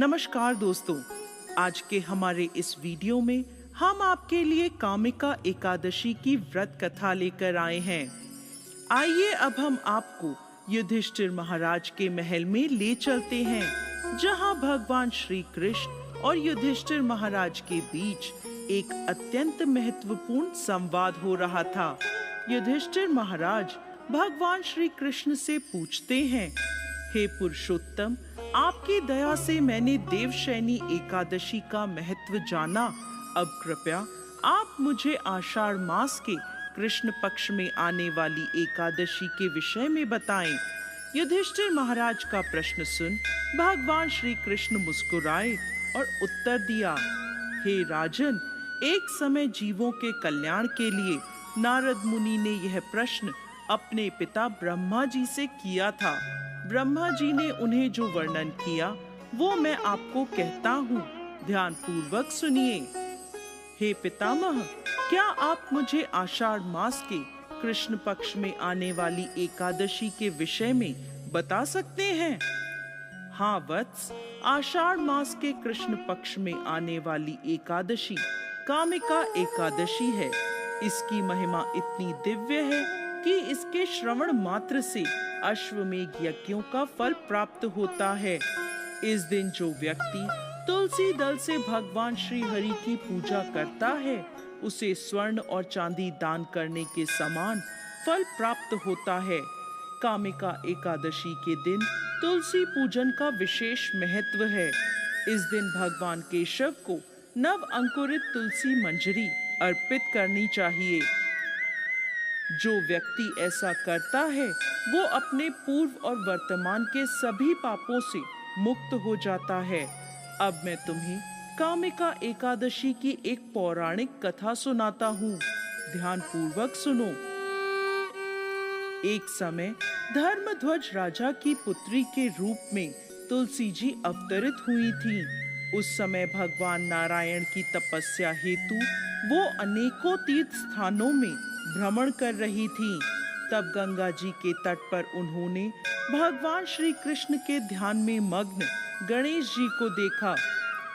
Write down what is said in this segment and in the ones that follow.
नमस्कार दोस्तों, आज के हमारे इस वीडियो में हम आपके लिए कामिका एकादशी की व्रत कथा लेकर आए हैं। आइए अब हम आपको युधिष्ठिर महाराज के महल में ले चलते हैं, जहां भगवान श्री कृष्ण और युधिष्ठिर महाराज के बीच एक अत्यंत महत्वपूर्ण संवाद हो रहा था। युधिष्ठिर महाराज भगवान श्री कृष्ण से पूछते हैं, हे पुरुषोत्तम, आपकी दया से मैंने देवशयनी एकादशी का महत्व जाना। अब कृपया आप मुझे आषाढ़ मास के कृष्ण पक्ष में आने वाली एकादशी के विषय में बताएं। युधिष्ठिर महाराज का प्रश्न सुन भगवान श्री कृष्ण मुस्कुराए और उत्तर दिया, हे राजन, एक समय जीवों के कल्याण के लिए नारद मुनि ने यह प्रश्न अपने पिता ब्रह्मा जी से किया था। ब्रह्मा जी ने उन्हें जो वर्णन किया वो मैं आपको कहता हूँ, ध्यान पूर्वक सुनिए। हे पितामह, क्या आप मुझे आषाढ़ मास के कृष्ण पक्ष में आने वाली एकादशी के विषय में बता सकते हैं? हाँ वत्स, आषाढ़ मास के कृष्ण पक्ष में आने वाली एकादशी कामिका एकादशी है। इसकी महिमा इतनी दिव्य है कि इसके श्रवण मात्र से अश्वमेध यज्ञों का फल प्राप्त होता है। इस दिन जो व्यक्ति तुलसी दल से भगवान श्री हरि की पूजा करता है, उसे स्वर्ण और चांदी दान करने के समान फल प्राप्त होता है। कामिका एकादशी के दिन तुलसी पूजन का विशेष महत्व है। इस दिन भगवान केशव को नव अंकुरित तुलसी मंजरी अर्पित करनी चाहिए। जो व्यक्ति ऐसा करता है वो अपने पूर्व और वर्तमान के सभी पापों से मुक्त हो जाता है। अब मैं तुम्हें कामिका एकादशी की एक पौराणिक कथा सुनाता हूँ, ध्यान पूर्वक सुनो। एक समय धर्मध्वज राजा की पुत्री के रूप में तुलसी जी अवतरित हुई थी। उस समय भगवान नारायण की तपस्या हेतु वो अनेकों तीर्थ स्थानों में भ्रमण कर रही थी। तब गंगा जी के तट पर उन्होंने भगवान श्री कृष्ण के ध्यान में मग्न गणेश जी को देखा।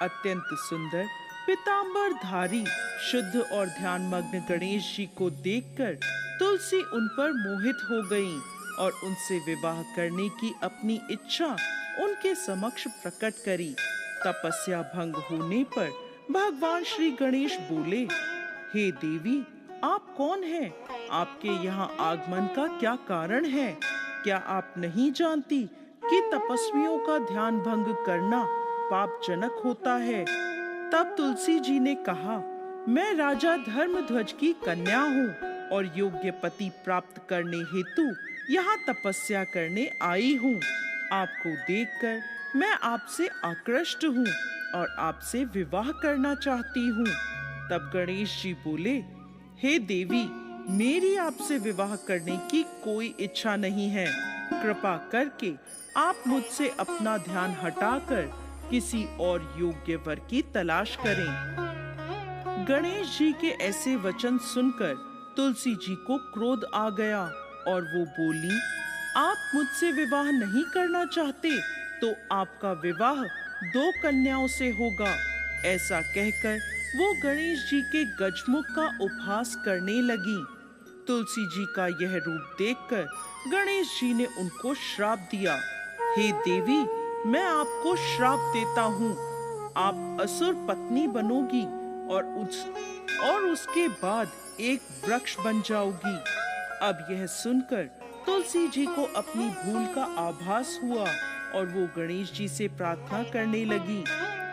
अत्यंत सुंदर पीतांबर धारी शुद्ध और ध्यान मग्न गणेश जी को देखकर तुलसी उन पर मोहित हो गईं और उनसे विवाह करने की अपनी इच्छा उनके समक्ष प्रकट करी। तपस्या भंग होने पर भगवान श्री गणेश बोले, हे देवी, आप कौन हैं? आपके यहाँ आगमन का क्या कारण है? क्या आप नहीं जानती कि तपस्वियों का ध्यान भंग करना पापजनक होता है? तब तुलसी जी ने कहा, मैं राजा धर्मध्वज की कन्या हूँ और योग्य पति प्राप्त करने हेतु यहाँ तपस्या करने आई हूँ। आपको देखकर मैं आपसे आकृष्ट हूँ और आपसे विवाह करना चाहती हूँ। तब गणेश जी बोले, हे देवी, मेरी आपसे विवाह करने की कोई इच्छा नहीं है। कृपा करके आप मुझसे अपना ध्यान हटाकर किसी और योग्य वर की तलाश करें। गणेश जी के ऐसे वचन सुनकर तुलसी जी को क्रोध आ गया और वो बोली, आप मुझसे विवाह नहीं करना चाहते तो आपका विवाह 2 कन्याओं से होगा। ऐसा कहकर वो गणेश जी के गजमुख का उपहास करने लगी। तुलसी जी का यह रूप देखकर गणेश जी ने उनको श्राप दिया, हे देवी, मैं आपको श्राप देता हूँ। आप असुर पत्नी बनोगी और उसके बाद एक वृक्ष बन जाओगी। अब यह सुनकर तुलसी जी को अपनी भूल का आभास हुआ और वो गणेश जी से प्रार्थना करने लगी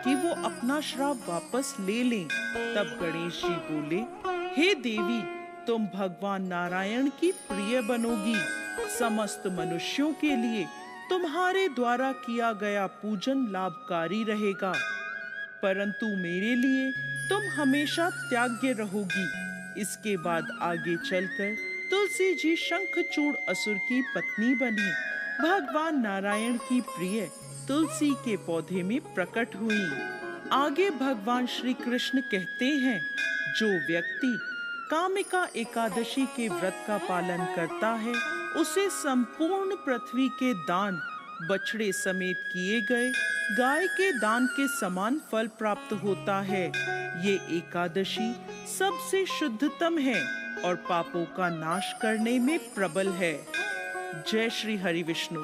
कि वो अपना श्राप वापस ले लें। तब गणेश जी बोले, हे देवी, तुम भगवान नारायण की प्रिय बनोगी। समस्त मनुष्यों के लिए तुम्हारे द्वारा किया गया पूजन लाभकारी रहेगा, परंतु मेरे लिए तुम हमेशा त्याग्य रहोगी। इसके बाद आगे चलकर तुलसी जी शंखचूड़ असुर की पत्नी बनी। भगवान नारायण की प्रिय तुलसी के पौधे में प्रकट हुई। आगे भगवान श्री कृष्ण कहते हैं, जो व्यक्ति कामिका एकादशी के व्रत का पालन करता है, उसे संपूर्ण पृथ्वी के दान बछड़े समेत किए गए गाय के दान के समान फल प्राप्त होता है। ये एकादशी सबसे शुद्धतम है और पापों का नाश करने में प्रबल है। जय श्री हरि विष्णु।